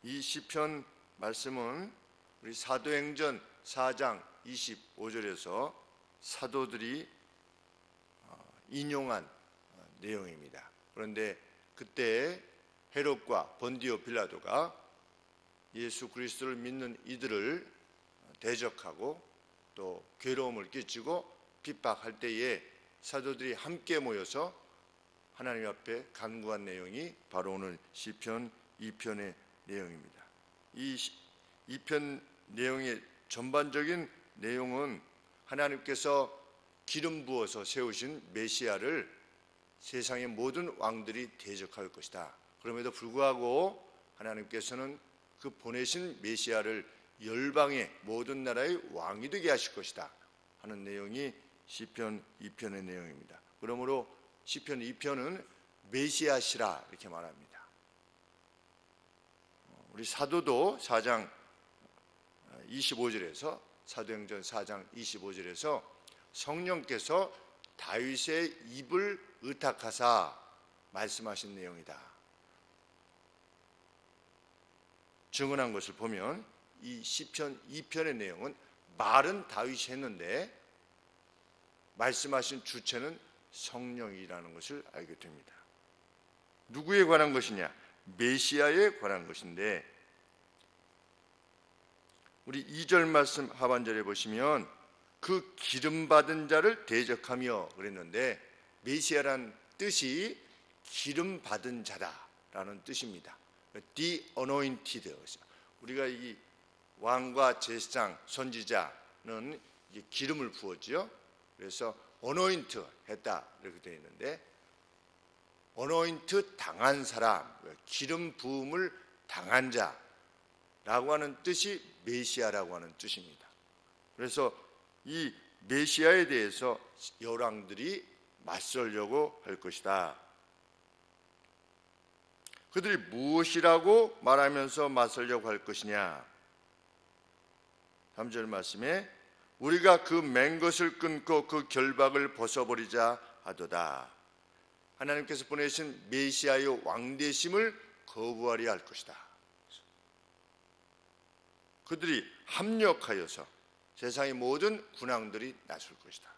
이 시편 말씀은 우리 사도행전 4장 25절에서 사도들이 인용한 내용입니다. 그런데 그때 헤롯과 본디오 빌라도가 예수 그리스도를 믿는 이들을 대적하고 또 괴로움을 끼치고 핍박할 때에 사도들이 함께 모여서 하나님 앞에 간구한 내용이 바로 오늘 시편 2편의 내용입니다. 이 2편 내용의 전반적인 내용은 하나님께서 기름 부어서 세우신 메시아를 세상의 모든 왕들이 대적할 것이다. 그럼에도 불구하고 하나님께서는 그 보내신 메시아를 열방의 모든 나라의 왕이 되게 하실 것이다 하는 내용이 시편 2편의 내용입니다. 그러므로 시편 2편은 메시아시라 이렇게 말합니다. 우리 사도도 4장 25절에서 사도행전 4장 25절에서 성령께서 다윗의 입을 의탁하사 말씀하신 내용이다 증언한 것을 보면 이 시편 2편의 내용은 말은 다윗이 했는데 말씀하신 주체는 성령이라는 것을 알게 됩니다. 누구에 관한 것이냐? 메시아에 관한 것인데 우리 2절 말씀 하반절에 보시면 그 기름 받은 자를 대적하며 그랬는데 메시아란 뜻이 기름 받은 자다라는 뜻입니다. The anointed. 우리가 이 왕과 제사장, 선지자는 기름을 부었죠. 그래서 anoint 했다 이렇게 되어 있는데 anoint 당한 사람, 기름 부음을 당한 자라고 하는 뜻이 메시아라고 하는 뜻입니다. 그래서 이 메시아에 대해서 열왕들이 맞설려고 할 것이다. 그들이 무엇이라고 말하면서 맞설려고 할 것이냐? 3절 말씀에 우리가 그 맨 것을 끊고 그 결박을 벗어버리자 하도다. 하나님께서 보내신 메시아의 왕되심을 거부하려 할 것이다. 그들이 합력하여서 세상의 모든 군왕들이 나설 것이다.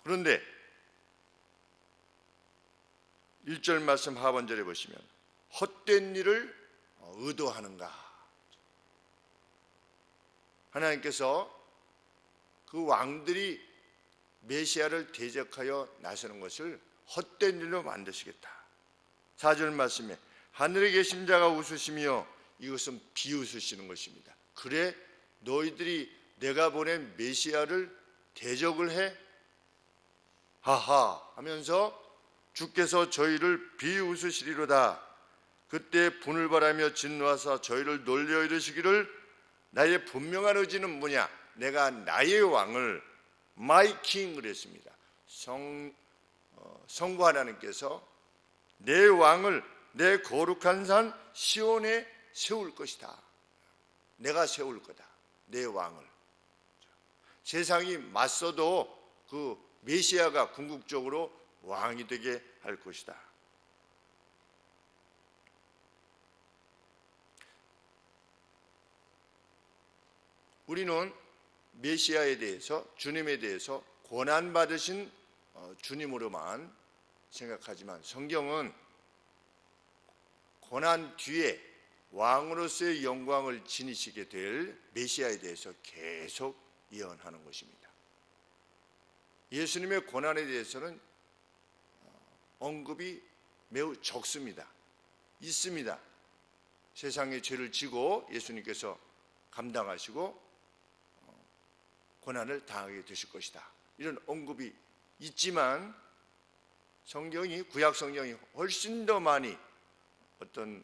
그런데 1절 말씀 하반절에 보시면 헛된 일을 의도하는가? 하나님께서 그 왕들이 메시아를 대적하여 나서는 것을 헛된 일로 만드시겠다. 4절 말씀에 하늘에 계신 자가 웃으시며 이것은 비웃으시는 것입니다. 그래 너희들이 내가 보낸 메시아를 대적을 해? 하하 하면서 주께서 저희를 비웃으시리로다. 그때 분을 바라며 진노하사 저희를 놀려 이르시기를 나의 분명한 의지는 뭐냐? 내가 나의 왕을 My King을 했습니다. 성부 하나님께서 내 왕을 내 거룩한 산 시온에 세울 것이다. 내가 세울 거다. 내 왕을. 세상이 맞서도 그 메시아가 궁극적으로 왕이 되게 할 것이다. 우리는 메시아에 대해서 주님에 대해서 고난받으신 주님으로만 생각하지만 성경은 고난 뒤에 왕으로서의 영광을 지니시게 될 메시아에 대해서 계속 예언하는 것입니다. 예수님의 고난에 대해서는 언급이 매우 적습니다. 있습니다. 세상의 죄를 지고 예수님께서 감당하시고 고난을 당하게 되실 것이다. 이런 언급이 있지만 성경이 구약 성경이 훨씬 더 많이 어떤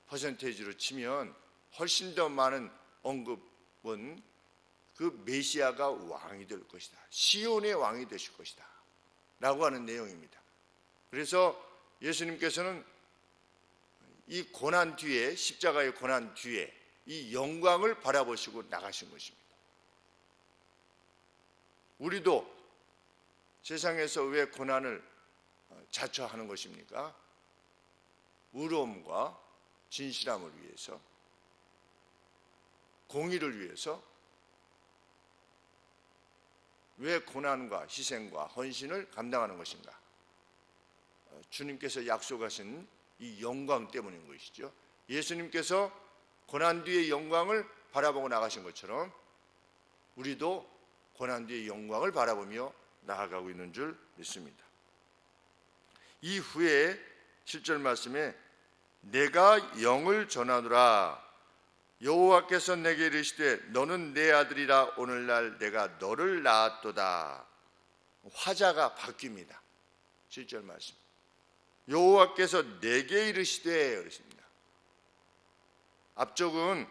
퍼센테이지로 치면 훨씬 더 많은 언급은 그 메시아가 왕이 될 것이다. 시온의 왕이 되실 것이다. 라고 하는 내용입니다. 그래서 예수님께서는 이 고난 뒤에 십자가의 고난 뒤에 이 영광을 바라보시고 나가신 것입니다. 우리도 세상에서 왜 고난을 자처하는 것입니까? 의로움과 진실함을 위해서, 공의를 위해서 왜 고난과 희생과 헌신을 감당하는 것인가? 주님께서 약속하신 이 영광 때문인 것이죠. 예수님께서 고난 뒤의 영광을 바라보고 나가신 것처럼 우리도 고난 뒤의 영광을 바라보며 나아가고 있는 줄 믿습니다. 이후에 7절 말씀에 내가 영을 전하노라 여호와께서 내게 이르시되 너는 내 아들이라 오늘날 내가 너를 낳았도다. 화자가 바뀝니다. 7절 말씀. 여호와께서 내게 이르시되 그랬습니다. 앞쪽은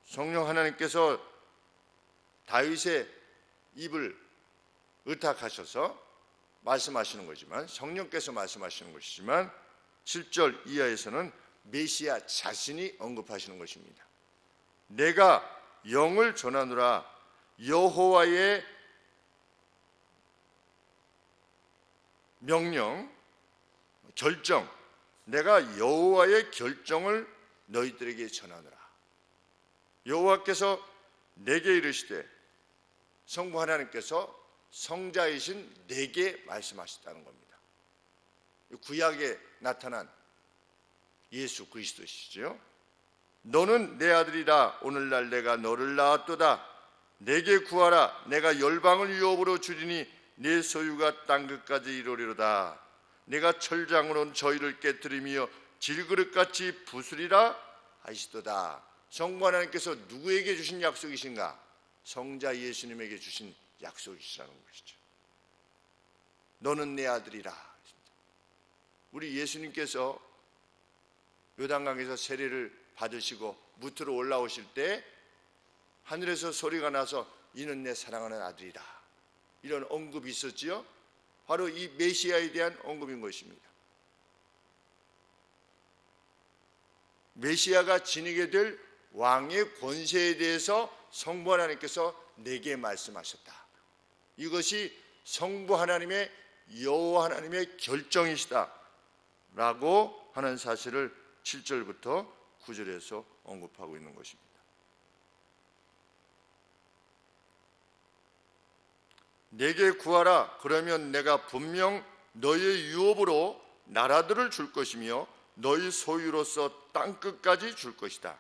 성령 하나님께서 다윗의 입을 의탁하셔서 말씀하시는 거지만, 성령께서 말씀하시는 것이지만 7절 이하에서는 메시아 자신이 언급하시는 것입니다. 내가 영을 전하노라 여호와의 명령, 결정, 내가 여호와의 결정을 너희들에게 전하노라. 여호와께서 내게 이르시되, 성부 하나님께서 성자이신 내게 말씀하셨다는 겁니다. 구약에 나타난 예수 그리스도시죠. 너는 내 아들이라 오늘날 내가 너를 낳았도다. 내게 구하라. 내가 열방을 유업으로 주리니 내 소유가 땅끝까지 이르리로다. 내가 철장으로 저희를 깨뜨리며 질그릇같이 부수리라 하시도다. 성부 하나님께서 누구에게 주신 약속이신가? 성자 예수님에게 주신 약속이시라는 것이죠. 너는 내 아들이라. 우리 예수님께서 요단강에서 세례를 받으시고 무트로 올라오실 때 하늘에서 소리가 나서 이는 내 사랑하는 아들이다, 이런 언급이 있었지요. 바로 이 메시아에 대한 언급인 것입니다. 메시아가 지니게 될 왕의 권세에 대해서 성부 하나님께서 내게 말씀하셨다. 이것이 성부 하나님의 여호와 하나님의 결정이시다 라고 하는 사실을 7절부터 9절에서 언급하고 있는 것입니다. 내게 구하라. 그러면 내가 분명 너의 유업으로 나라들을 줄 것이며 너희 소유로서 땅끝까지 줄 것이다.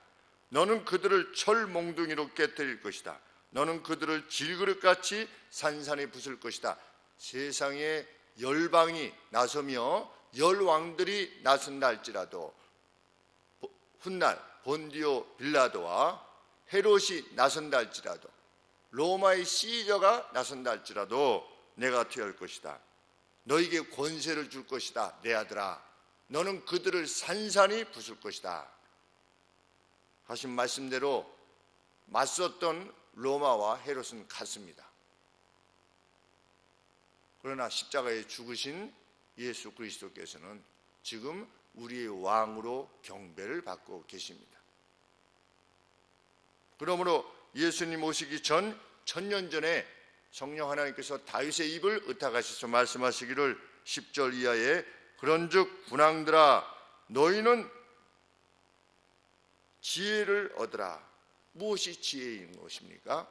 너는 그들을 철 몽둥이로 깨뜨릴 것이다. 너는 그들을 질그릇같이 산산에 부술 것이다. 세상에 열방이 나서며 열왕들이 나선다 할지라도, 훗날 본디오 빌라도와 헤롯이 나선다 할지라도, 로마의 시저가 나선다 할지라도 내가 퇴할 것이다. 너에게 권세를 줄 것이다. 내 아들아, 너는 그들을 산산히 부술 것이다 하신 말씀대로 맞섰던 로마와 헤롯은 갔습니다. 그러나 십자가에 죽으신 예수 그리스도께서는 지금 우리의 왕으로 경배를 받고 계십니다. 그러므로 예수님 오시기 전 1000년 전에 성령 하나님께서 다윗의 입을 의탁하셔서 말씀하시기를 10절 이하에 그런즉 군왕들아 너희는 지혜를 얻으라. 무엇이 지혜인 것입니까?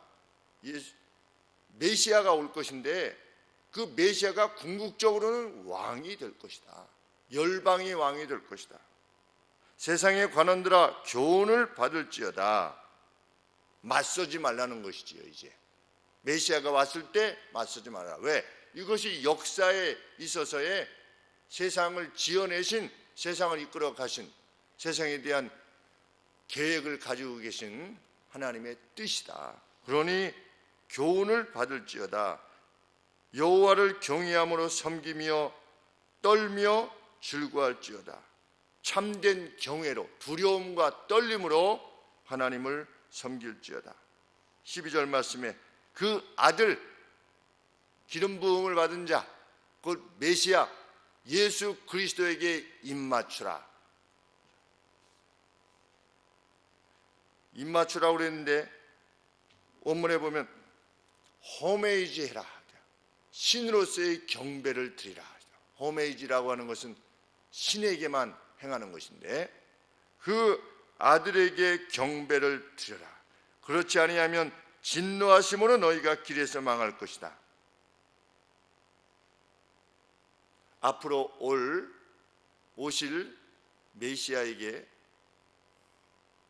메시아가 올 것인데 그 메시아가 궁극적으로는 왕이 될 것이다. 열방의 왕이 될 것이다. 세상의 관원들아 교훈을 받을지어다. 맞서지 말라는 것이지요. 이제 메시아가 왔을 때 맞서지 말아라. 왜? 이것이 역사에 있어서의 세상을 지어내신, 세상을 이끌어 가신, 세상에 대한 계획을 가지고 계신 하나님의 뜻이다. 그러니 교훈을 받을지어다. 여호와를 경외함으로 섬기며 떨며 즐거워할지어다. 참된 경외로, 두려움과 떨림으로 하나님을 섬길지어다. 12절 말씀에 그 아들, 기름 부음을 받은 자, 곧 메시아 예수 그리스도에게 입맞추라. 입맞추라고 그랬는데 원문에 보면 호메이지 해라, 신으로서의 경배를 드리라. 호메이지라고 하는 것은 신에게만 행하는 것인데 그 아들에게 경배를 드려라. 그렇지 아니하면 진노하심으로 너희가 길에서 망할 것이다. 앞으로 오실 메시아에게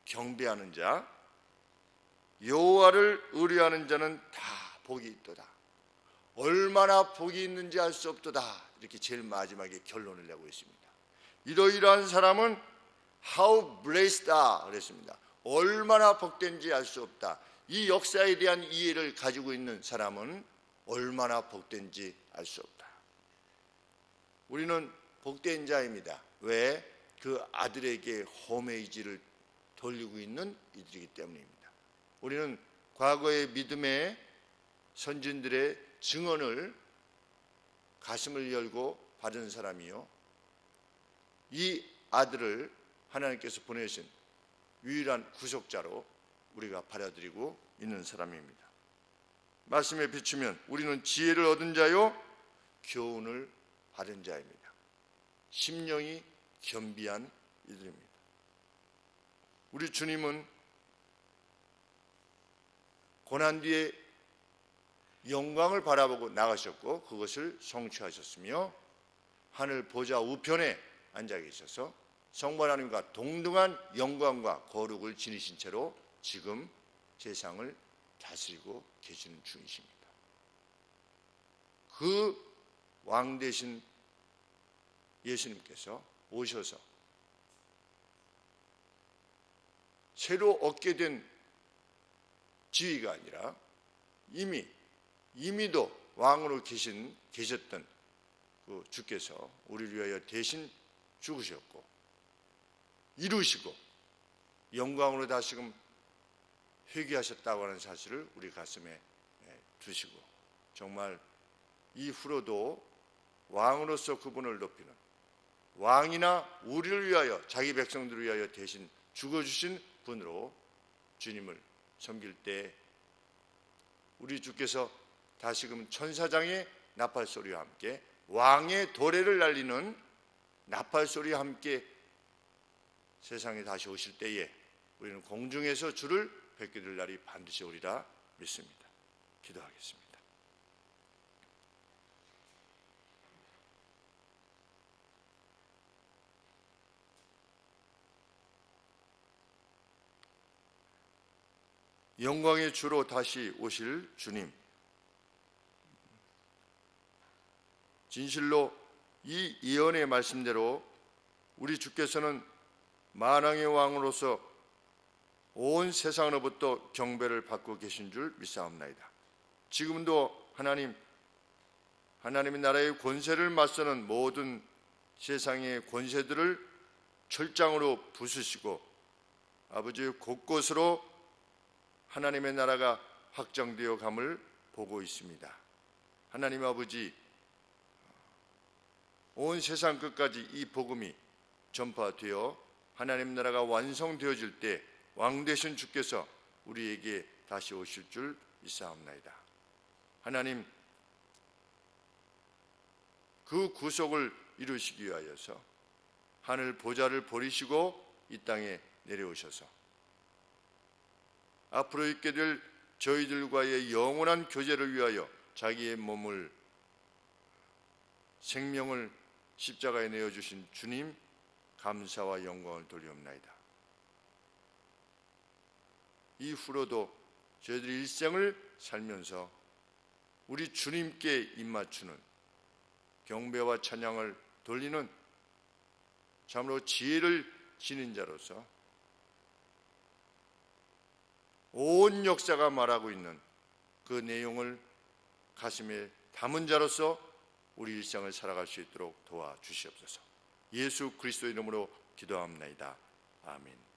경배하는 자, 여호와를 의뢰하는 자는 다 복이 있도다. 얼마나 복이 있는지 알 수 없도다. 이렇게 제일 마지막에 결론을 내고 있습니다. 이러이러한 사람은 how blessed다 그랬습니다. 얼마나 복된지 알 수 없다. 이 역사에 대한 이해를 가지고 있는 사람은 얼마나 복된지 알 수 없다. 우리는 복된 자입니다. 왜? 그 아들에게 호메이지를 돌리고 있는 이들이기 때문입니다. 우리는 과거의 믿음의 선진들의 증언을 가슴을 열고 받은 사람이요, 이 아들을 하나님께서 보내신 유일한 구속자로 우리가 받아들이고 있는 사람입니다. 말씀에 비추면 우리는 지혜를 얻은 자요, 교훈을 받은 자입니다. 심령이 겸비한 이들입니다. 우리 주님은 고난 뒤에 영광을 바라보고 나가셨고 그것을 성취하셨으며 하늘 보좌 우편에 앉아 계셔서 성부 하나님과 동등한 영광과 거룩을 지니신 채로 지금 세상을 다스리고 계시는 중이십니다. 그 왕 되신 예수님께서 오셔서 새로 얻게 된 지위가 아니라 이미도 왕으로 계셨던 그 주께서 우리를 위하여 대신 죽으셨고 이루시고 영광으로 다시금 회귀하셨다고 하는 사실을 우리 가슴에 두시고 정말 이후로도 왕으로서 그분을 높이는, 왕이나 우리를 위하여 자기 백성들을 위하여 대신 죽어주신 분으로 주님을 섬길 때 우리 주께서 다시금 천사장의 나팔소리와 함께 왕의 도래를 날리는 나팔소리와 함께 세상에 다시 오실 때에 우리는 공중에서 주를 뵙게 될 날이 반드시 오리라 믿습니다. 기도하겠습니다. 영광의 주로 다시 오실 주님, 진실로 이 예언의 말씀대로 우리 주께서는 만왕의 왕으로서 온 세상으로부터 경배를 받고 계신 줄 믿사옵나이다. 지금도 하나님의 나라의 권세를 맞서는 모든 세상의 권세들을 철장으로 부수시고 아버지 곳곳으로 하나님의 나라가 확장되어 감을 보고 있습니다. 하나님 아버지, 온 세상 끝까지 이 복음이 전파되어 하나님 나라가 완성되어질 때 왕 되신 주께서 우리에게 다시 오실 줄 믿사옵나이다. 하나님, 그 구속을 이루시기 위하여서 하늘 보좌를 버리시고 이 땅에 내려오셔서 앞으로 있게 될 저희들과의 영원한 교제를 위하여 자기의 몸을, 생명을 십자가에 내어주신 주님, 감사와 영광을 돌리옵나이다. 이후로도 저희들이 일생을 살면서 우리 주님께 입맞추는 경배와 찬양을 돌리는 참으로 지혜를 지닌 자로서 온 역사가 말하고 있는 그 내용을 가슴에 담은 자로서 우리 일생을 살아갈 수 있도록 도와주시옵소서. 예수 그리스도 이름으로 기도합나이다. 아멘.